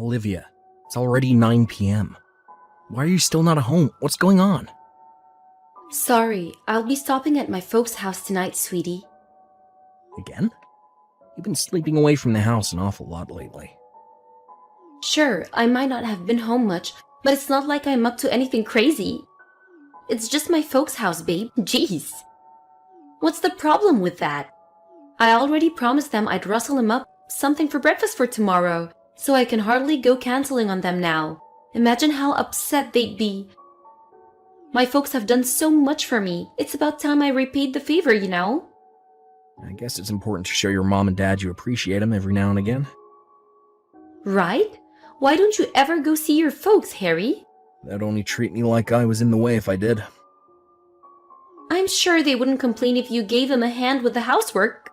Olivia, it's already 9 p.m. Why are you still not at home? What's going on? Sorry, I'll be stopping at my folks' house tonight, sweetie. Again? You've been sleeping away from the house an awful lot lately. Sure, I might not have been home much, but it's not like I'm up to anything crazy. It's just my folks' house, babe. Jeez. What's the problem with that? I already promised them I'd rustle them up something for breakfast for tomorrow, so I can hardly go canceling on them now. Imagine how upset they'd be. My folks have done so much for me. It's about time I repaid the favor, you know? I guess it's important to show your mom and dad you appreciate them every now and again. Right? Why don't you ever go see your folks, Harry? They'd only treat me like I was in the way if I did. I'm sure they wouldn't complain if you gave them a hand with the housework.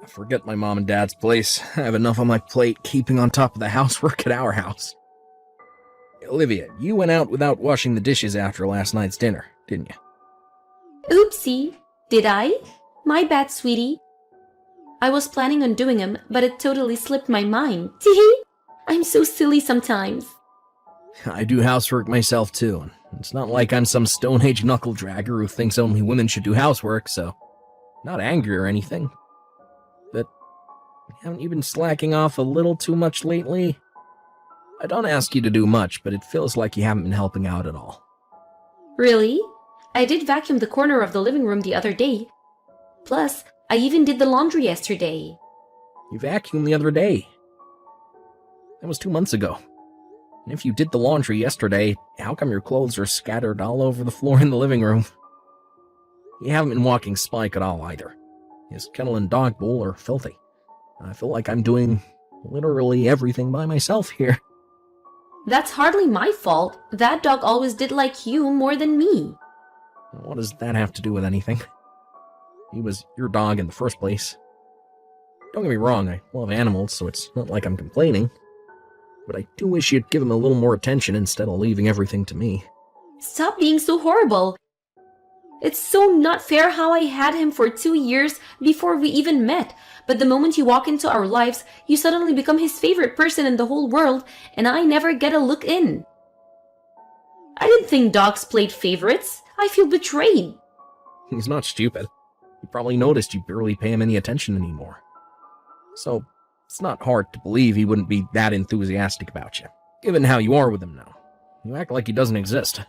Forget my mom and dad's place. I have enough on my plate keeping on top of the housework at our house. Olivia, you went out without washing the dishes after last night's dinner, didn't you? Oopsie. Did I? My bad, sweetie. I was planning on doing them, but it totally slipped my mind. Teehee! I'm so silly sometimes. I do housework myself too, and it's not like I'm some Stone Age knuckle-dragger who thinks only women should do housework, so not angry or anything. But haven't you been slacking off a little too much lately? I don't ask you to do much, but it feels like you haven't been helping out at all. Really? I did vacuum the corner of the living room the other day. Plus, I even did the laundry yesterday. You vacuumed the other day. That was 2 months ago. And if you did the laundry yesterday, how come your clothes are scattered all over the floor in the living room? You haven't been walking Spike at all either. His kennel and dog bowl are filthy. I feel like I'm doing literally everything by myself here. That's hardly my fault. That dog always did like you more than me. What does that have to do with anything? He was your dog in the first place. Don't get me wrong, I love animals, so it's not like I'm complaining. But I do wish you'd give him a little more attention instead of leaving everything to me. Stop being so horrible. It's so not fair how I had him for 2 years before we even met, but the moment you walk into our lives, you suddenly become his favorite person in the whole world, and I never get a look in. I didn't think dogs played favorites. I feel betrayed. He's not stupid. He probably noticed you barely pay him any attention anymore. So, it's not hard to believe he wouldn't be that enthusiastic about you, given how you are with him now. You act like he doesn't exist.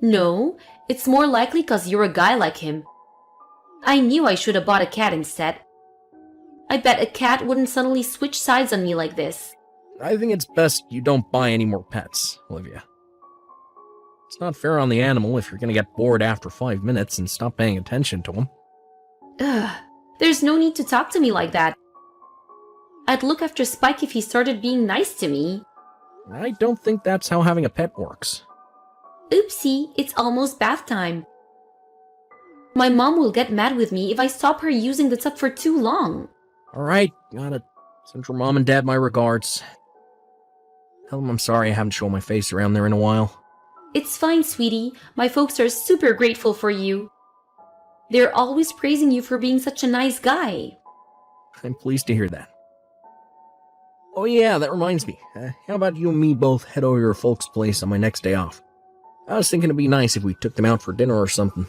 No, it's more likely 'cause you're a guy like him. I knew I should have bought a cat instead. I bet a cat wouldn't suddenly switch sides on me like this. I think it's best you don't buy any more pets, Olivia. It's not fair on the animal if you're gonna get bored after 5 minutes and stop paying attention to him. Ugh, there's no need to talk to me like that. I'd look after Spike if he started being nice to me. I don't think that's how having a pet works. Oopsie, it's almost bath time. My mom will get mad with me if I stop her using the tub for too long. Alright, gotta send your mom and dad my regards. Tell them I'm sorry I haven't shown my face around there in a while. It's fine, sweetie. My folks are super grateful for you. They're always praising you for being such a nice guy. I'm pleased to hear that. Oh yeah, that reminds me. How about you and me both head over to your folks' place on my next day off? I was thinking it'd be nice if we took them out for dinner or something.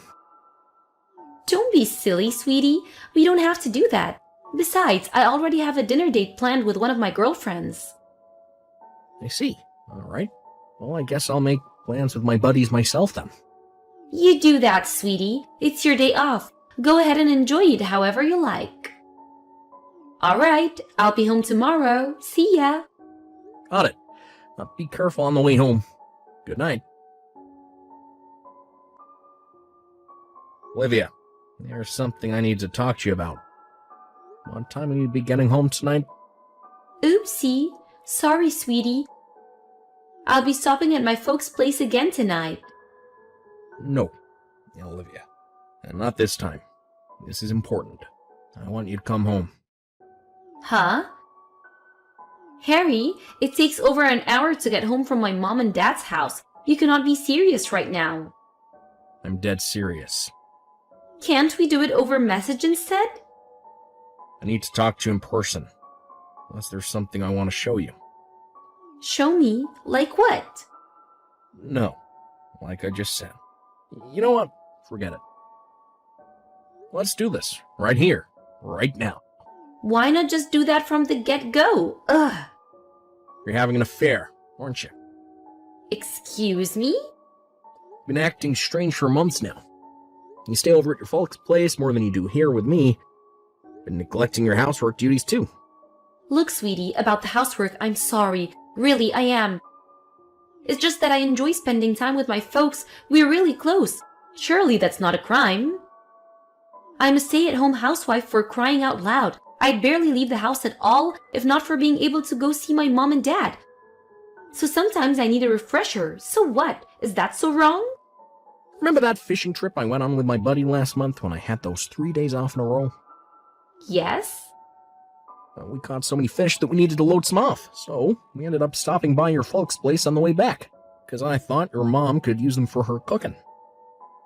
Don't be silly, sweetie. We don't have to do that. Besides, I already have a dinner date planned with one of my girlfriends. I see. Alright. Well, I guess I'll make plans with my buddies myself then. You do that, sweetie. It's your day off. Go ahead and enjoy it however you like. Alright, I'll be home tomorrow. See ya. Got it. Now be careful on the way home. Good night. Olivia, there's something I need to talk to you about. What time will you be getting home tonight? Oopsie. Sorry, sweetie. I'll be stopping at my folks' place again tonight. No, Olivia. And not this time. This is important. I want you to come home. Huh? Harry, it takes over an hour to get home from my mom and dad's house. You cannot be serious right now. I'm dead serious. Can't we do it over message instead? I need to talk to you in person. Unless there's something I want to show you. Show me. Like what? No, like I just said. You know what? Forget it. Let's do this, right here, right now. Why not just do that from the get-go? Ugh. You're having an affair, aren't you? Excuse me? Been acting strange for months now. You stay over at your folks' place more than you do here with me. Been neglecting your housework duties too. Look, sweetie, about the housework, I'm sorry. Really, I am. It's just that I enjoy spending time with my folks. We're really close. Surely that's not a crime. I'm a stay-at-home housewife for crying out loud. I'd barely leave the house at all if not for being able to go see my mom and dad. So sometimes I need a refresher. So what? Is that so wrong? Remember that fishing trip I went on with my buddy last month when I had those 3 days off in a row? Yes? We caught so many fish that we needed to load some off, so we ended up stopping by your folks' place on the way back, because I thought your mom could use them for her cooking.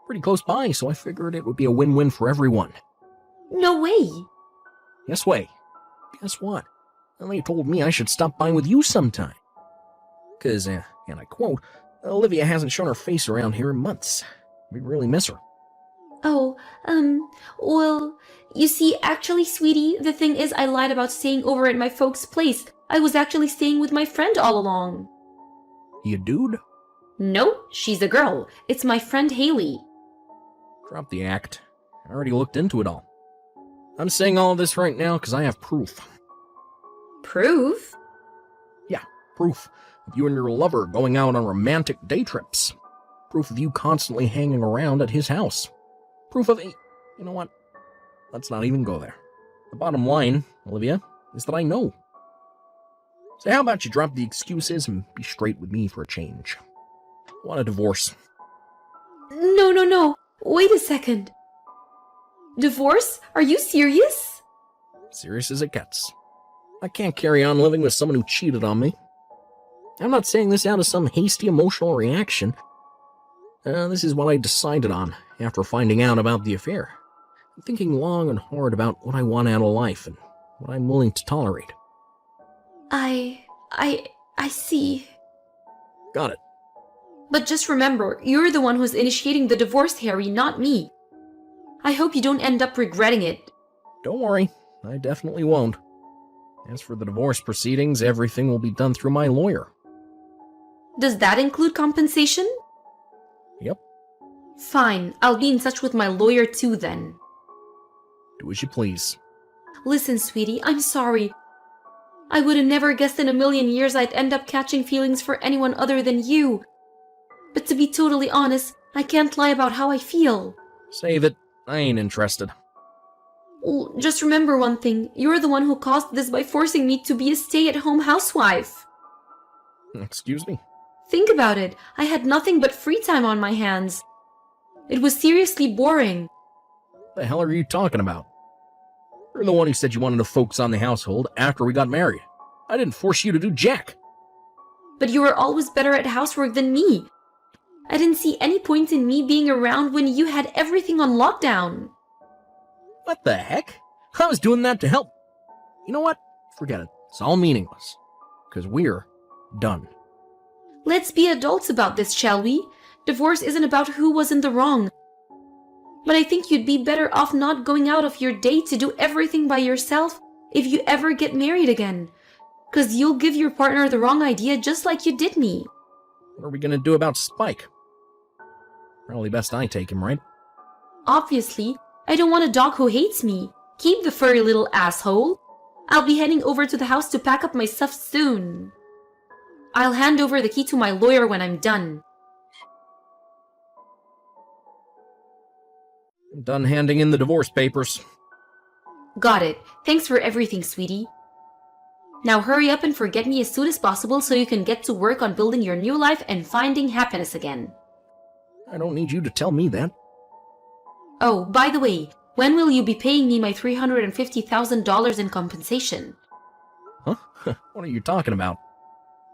Pretty close by, so I figured it would be a win-win for everyone. No way! Yes way. Guess what? They told me I should stop by with you sometime. Because, and I quote, Olivia hasn't shown her face around here in months. We really miss her. Oh, well, you see, actually, sweetie, the thing is I lied about staying over at my folks' place. I was actually staying with my friend all along. You dude? No, she's a girl. It's my friend Haley. Drop the act. I already looked into it all. I'm saying all of this right now because I have proof. Proof? Yeah, proof of you and your lover going out on romantic day trips. Proof of you constantly hanging around at his house. Proof of... You know what? Let's not even go there. The bottom line, Olivia, is that I know. So how about you drop the excuses and be straight with me for a change? I want a divorce. No. Wait a second. Divorce? Are you serious? Serious as it gets. I can't carry on living with someone who cheated on me. I'm not saying this out of some hasty emotional reaction. This is what I decided on after finding out about the affair. I'm thinking long and hard about what I want out of life and what I'm willing to tolerate. I see. Got it. But just remember, you're the one who's initiating the divorce, Harry, not me. I hope you don't end up regretting it. Don't worry, I definitely won't. As for the divorce proceedings, everything will be done through my lawyer. Does that include compensation? Yep. Fine, I'll be in touch with my lawyer too then. Do as you please. Listen, sweetie, I'm sorry. I would have never guessed in a million years I'd end up catching feelings for anyone other than you. But to be totally honest, I can't lie about how I feel. Save it. I ain't interested. Well, just remember one thing. You're the one who caused this by forcing me to be a stay-at-home housewife. Excuse me? Think about it. I had nothing but free time on my hands. It was seriously boring. What the hell are you talking about? You're the one who said you wanted to focus on the household after we got married. I didn't force you to do jack. But you were always better at housework than me. I didn't see any point in me being around when you had everything on lockdown. What the heck? I was doing that to help. You know what? Forget it. It's all meaningless. Because we're done. Let's be adults about this, shall we? Divorce isn't about who was in the wrong. But I think you'd be better off not going out of your day to do everything by yourself if you ever get married again. 'Cause you'll give your partner the wrong idea just like you did me. What are we gonna do about Spike? Probably best I take him, right? Obviously, I don't want a dog who hates me. Keep the furry little asshole. I'll be heading over to the house to pack up my stuff soon. I'll hand over the key to my lawyer when I'm done. I'm done handing in the divorce papers. Got it. Thanks for everything, sweetie. Now hurry up and forget me as soon as possible so you can get to work on building your new life and finding happiness again. I don't need you to tell me that. Oh, by the way, when will you be paying me my $350,000 in compensation? Huh? What are you talking about?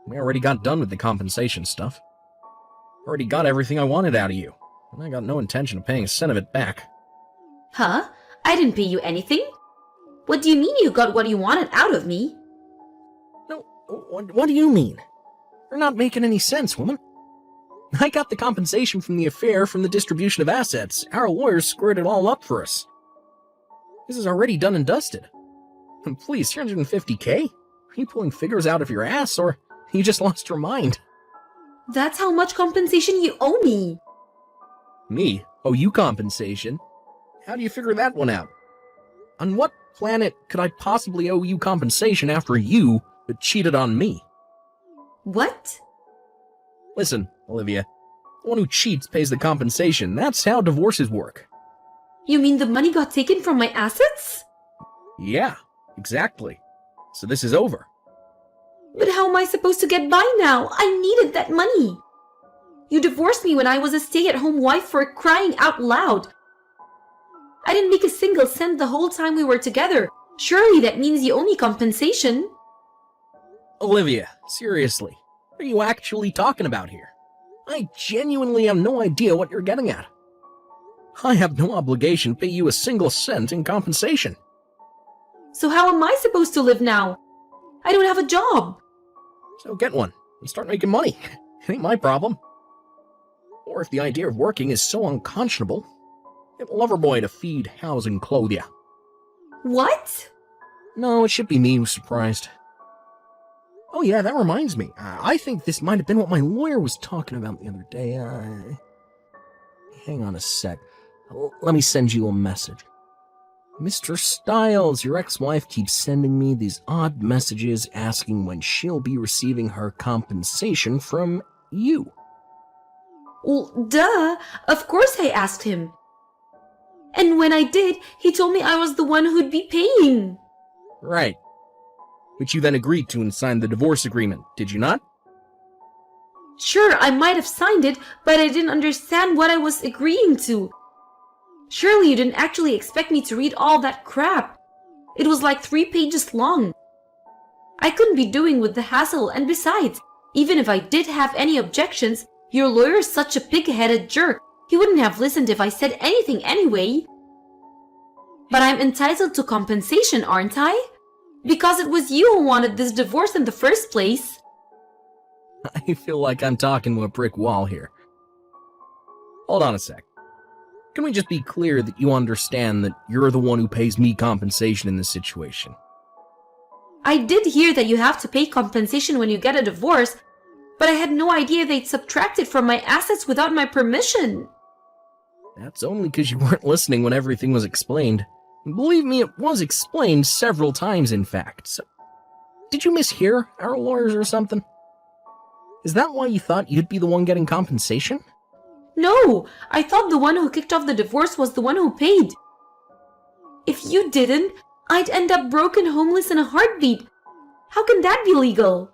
We already got done with the compensation stuff. Already got everything I wanted out of you, and I got no intention of paying a cent of it back. Huh? I didn't pay you anything? What do you mean you got what you wanted out of me? No, what do you mean? You're not making any sense, woman. I got the compensation from the affair from the distribution of assets. Our lawyers squared it all up for us. This is already done and dusted. And please, 350K? Are you pulling figures out of your ass, or you just lost your mind? That's how much compensation you owe me. Me? Owe you compensation? How do you figure that one out? On what planet could I possibly owe you compensation after you cheated on me? What? Listen, Olivia. The one who cheats pays the compensation. That's how divorces work. You mean the money got taken from my assets? Yeah, exactly. So this is over. But how am I supposed to get by now? I needed that money. You divorced me when I was a stay-at-home wife for crying out loud. I didn't make a single cent the whole time we were together. Surely that means you owe me compensation. Olivia, seriously, what are you actually talking about here? I genuinely have no idea what you're getting at. I have no obligation to pay you a single cent in compensation. So how am I supposed to live now? I don't have a job. So get one and start making money. It ain't my problem. Or if the idea of working is so unconscionable, get a lover boy to feed, house, and clothe you. What? No, it should be me who's surprised. Oh yeah, that reminds me. I think this might have been what my lawyer was talking about the other day. Hang on a sec. Let me send you a message. Mr. Styles, your ex-wife keeps sending me these odd messages asking when she'll be receiving her compensation from you. Well, duh. Of course I asked him. And when I did, he told me I was the one who'd be paying. Right. Which you then agreed to and signed the divorce agreement, did you not? Sure, I might have signed it, but I didn't understand what I was agreeing to. Surely you didn't actually expect me to read all that crap. It was like 3 pages long. I couldn't be doing with the hassle, and besides, even if I did have any objections, your lawyer's such a pig-headed jerk. He wouldn't have listened if I said anything anyway. But I'm entitled to compensation, aren't I? Because it was you who wanted this divorce in the first place. I feel like I'm talking to a brick wall here. Hold on a sec. Can we just be clear that you understand that you're the one who pays me compensation in this situation? I did hear that you have to pay compensation when you get a divorce, but I had no idea they'd subtract it from my assets without my permission. That's only because you weren't listening when everything was explained. Believe me, it was explained several times, in fact. So, did you mishear our lawyers or something? Is that why you thought you'd be the one getting compensation? No, I thought the one who kicked off the divorce was the one who paid. If you didn't, I'd end up broken homeless in a heartbeat. How can that be legal?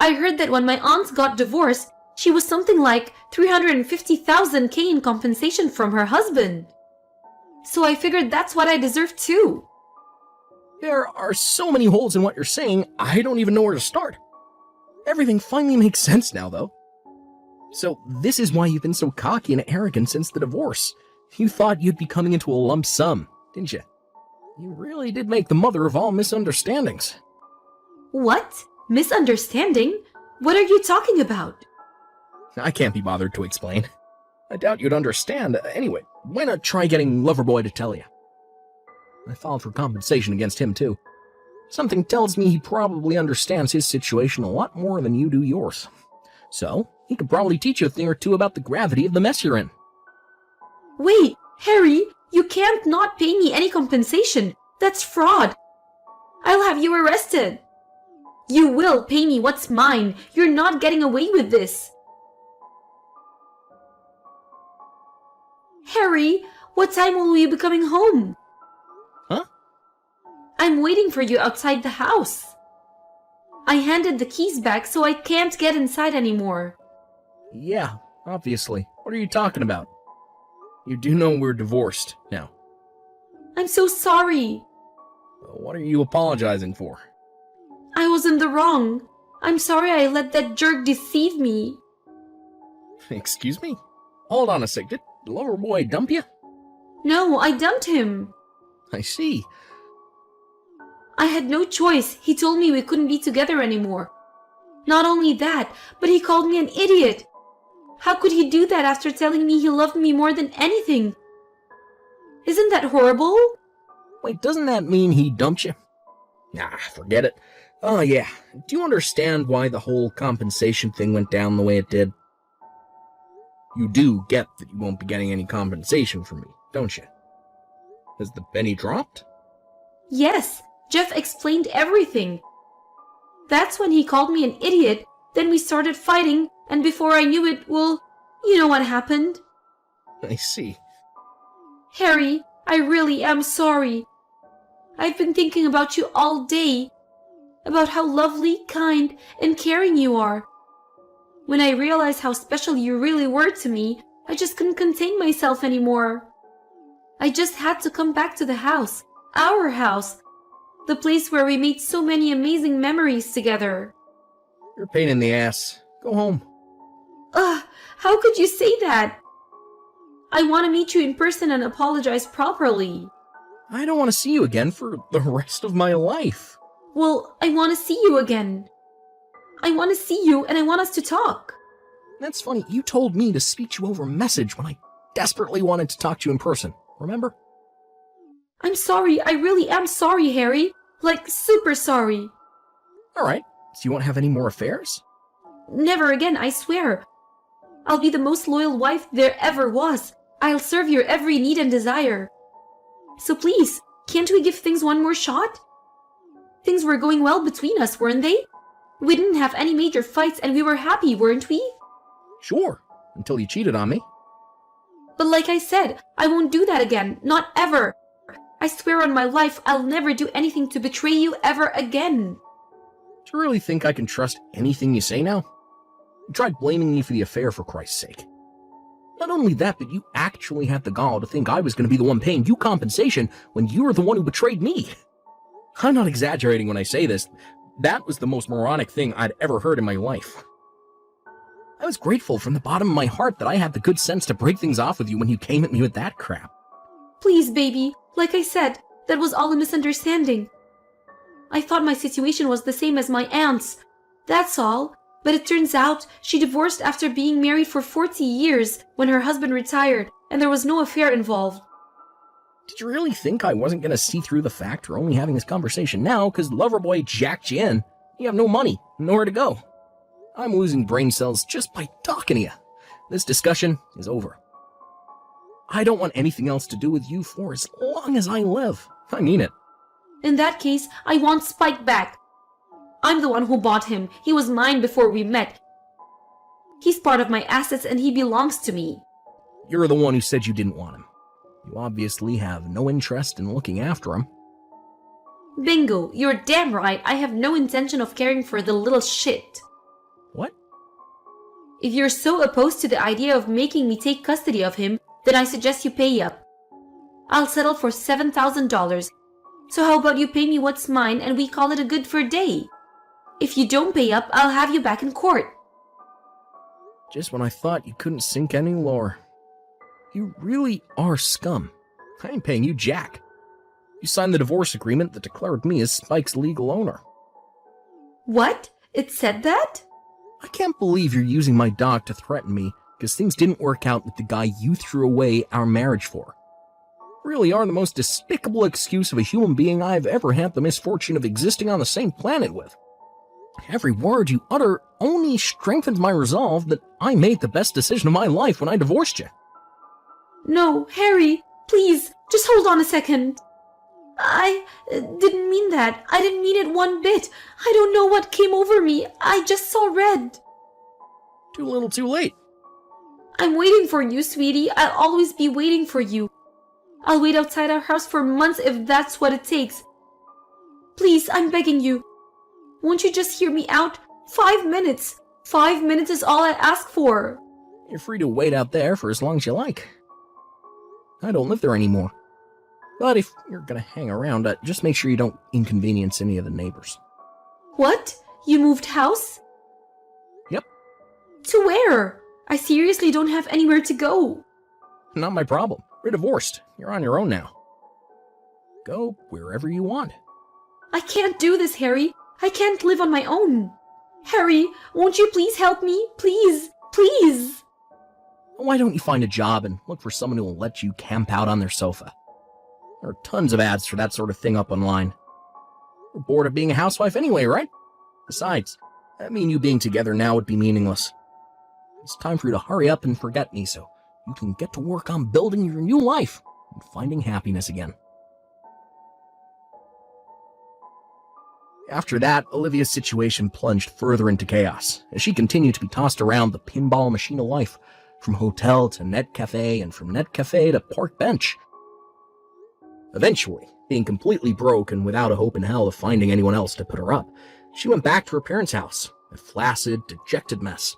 I heard that when my aunt got divorced, she was something like 350,000 in compensation from her husband. So I figured that's what I deserve too. There are so many holes in what you're saying, I don't even know where to start. Everything finally makes sense now, though. So this is why you've been so cocky and arrogant since the divorce. You thought you'd be coming into a lump sum, didn't you? You really did make the mother of all misunderstandings. What? Misunderstanding? What are you talking about? I can't be bothered to explain. I doubt you'd understand. Anyway, why not try getting Loverboy to tell you? I filed for compensation against him, too. Something tells me he probably understands his situation a lot more than you do yours. So, he could probably teach you a thing or two about the gravity of the mess you're in. Wait, Harry, you can't not pay me any compensation. That's fraud. I'll have you arrested. You will pay me what's mine. You're not getting away with this. Harry, what time will you be coming home? Huh? I'm waiting for you outside the house. I handed the keys back, so I can't get inside anymore. Yeah, obviously. What are you talking about? You do know we're divorced now. I'm so sorry. What are you apologizing for? I was in the wrong. I'm sorry I let that jerk deceive me. Excuse me? Hold on a sec. Did Loverboy dump you? No, I dumped him. I see. I had no choice. He told me we couldn't be together anymore. Not only that, but he called me an idiot. How could he do that after telling me he loved me more than anything? Isn't that horrible? Wait, doesn't that mean he dumped you? Nah, forget it. Oh yeah, do you understand why the whole compensation thing went down the way it did? You do get that you won't be getting any compensation from me, don't you? Has the penny dropped? Yes, Jeff explained everything. That's when he called me an idiot, then we started fighting, and before I knew it, well, you know what happened. I see. Harry, I really am sorry. I've been thinking about you all day, about how lovely, kind, and caring you are. When I realized how special you really were to me, I just couldn't contain myself anymore. I just had to come back to the house, our house, the place where we made so many amazing memories together. You're a pain in the ass. Go home. Ugh, how could you say that? I want to meet you in person and apologize properly. I don't want to see you again for the rest of my life. Well, I want to see you again. I want to see you and I want us to talk. That's funny, you told me to speak to you over message when I desperately wanted to talk to you in person, remember? I'm sorry, I really am sorry, Harry. Like, super sorry. Alright, so you won't have any more affairs? Never again, I swear. I'll be the most loyal wife there ever was. I'll serve your every need and desire. So please, can't we give things one more shot? Things were going well between us, weren't they? We didn't have any major fights and we were happy, weren't we? Sure, until you cheated on me. But like I said, I won't do that again. Not ever. I swear on my life I'll never do anything to betray you ever again. Do you really think I can trust anything you say now? You tried blaming me for the affair, for Christ's sake. Not only that, but you actually had the gall to think I was going to be the one paying you compensation when you were the one who betrayed me. I'm not exaggerating when I say this. That was the most moronic thing I'd ever heard in my life. I was grateful from the bottom of my heart that I had the good sense to break things off with you when you came at me with that crap. Please, baby. Like I said, that was all a misunderstanding. I thought my situation was the same as my aunt's. That's all. But it turns out she divorced after being married for 40 years when her husband retired, and there was no affair involved. Did you really think I wasn't going to see through the fact we're only having this conversation now because Loverboy jacked you in? You have no money, nowhere to go. I'm losing brain cells just by talking to you. This discussion is over. I don't want anything else to do with you for as long as I live. I mean it. In that case, I want Spike back. I'm the one who bought him. He was mine before we met. He's part of my assets and he belongs to me. You're the one who said you didn't want him. You obviously have no interest in looking after him. Bingo, you're damn right. I have no intention of caring for the little shit. What? If you're so opposed to the idea of making me take custody of him, then I suggest you pay up. I'll settle for $7,000. So how about you pay me what's mine and we call it a good for a day? If you don't pay up, I'll have you back in court. Just when I thought you couldn't sink any lower. You really are scum. I ain't paying you jack. You signed the divorce agreement that declared me as Spike's legal owner. What? It said that? I can't believe you're using my dog to threaten me because things didn't work out with the guy you threw away our marriage for. You really are the most despicable excuse of a human being I've ever had the misfortune of existing on the same planet with. Every word you utter only strengthens my resolve that I made the best decision of my life when I divorced you. No, Harry, please, just hold on a second. I didn't mean that. I didn't mean it one bit. I don't know what came over me. I just saw red. Too little too late. I'm waiting for you, sweetie. I'll always be waiting for you. I'll wait outside our house for months if that's what it takes. Please, I'm begging you. Won't you just hear me out? 5 minutes. 5 minutes is all I ask for. You're free to wait out there for as long as you like. I don't live there anymore. But if you're gonna hang around, just make sure you don't inconvenience any of the neighbors. What? You moved house? Yep. To where? I seriously don't have anywhere to go. Not my problem. We're divorced. You're on your own now. Go wherever you want. I can't do this, Harry. I can't live on my own. Harry, won't you please help me? Please, please. Why don't you find a job and look for someone who will let you camp out on their sofa? There are tons of ads for that sort of thing up online. You're bored of being a housewife anyway, right? Besides, me and you being together now would be meaningless. It's time for you to hurry up and forget me so you can get to work on building your new life and finding happiness again. After that, Olivia's situation plunged further into chaos as she continued to be tossed around the pinball machine of life, from hotel to net cafe and from net cafe to park bench. Eventually, being completely broke and without a hope in hell of finding anyone else to put her up, she went back to her parents' house, a flaccid, dejected mess.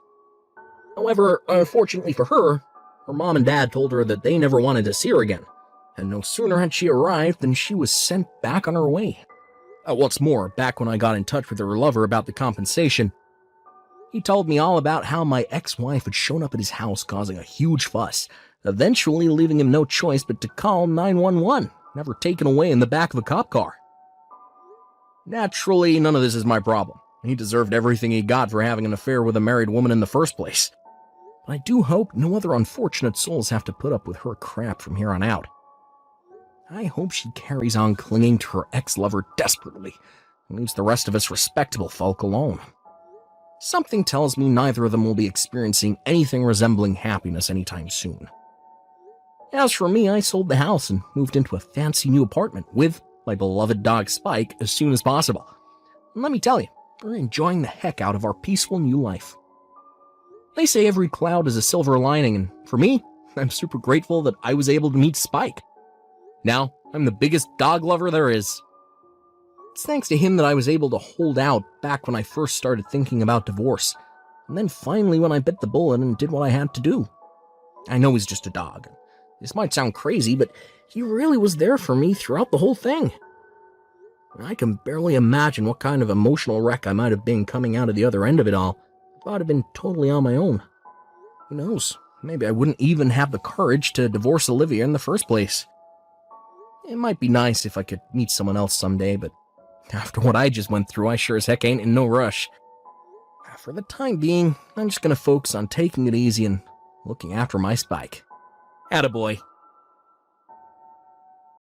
However, unfortunately for her, her mom and dad told her that they never wanted to see her again, and no sooner had she arrived than she was sent back on her way. What's more, back when I got in touch with her lover about the compensation, he told me all about how my ex-wife had shown up at his house causing a huge fuss, eventually leaving him no choice but to call 911, never taken away in the back of a cop car. Naturally, none of this is my problem. He deserved everything he got for having an affair with a married woman in the first place. But I do hope no other unfortunate souls have to put up with her crap from here on out. I hope she carries on clinging to her ex-lover desperately and leaves the rest of us respectable folk alone. Something tells me neither of them will be experiencing anything resembling happiness anytime soon. As for me, I sold the house and moved into a fancy new apartment with my beloved dog Spike as soon as possible. And let me tell you, we're enjoying the heck out of our peaceful new life. They say every cloud is a silver lining, and for me, I'm super grateful that I was able to meet Spike. Now, I'm the biggest dog lover there is. It's thanks to him that I was able to hold out back when I first started thinking about divorce, and then finally when I bit the bullet and did what I had to do. I know he's just a dog. This might sound crazy, but he really was there for me throughout the whole thing. I can barely imagine what kind of emotional wreck I might have been coming out of the other end of it all if I'd have been totally on my own. Who knows, maybe I wouldn't even have the courage to divorce Olivia in the first place. It might be nice if I could meet someone else someday, but after what I just went through, I sure as heck ain't in no rush. For the time being, I'm just gonna focus on taking it easy and looking after my Spike. Attaboy.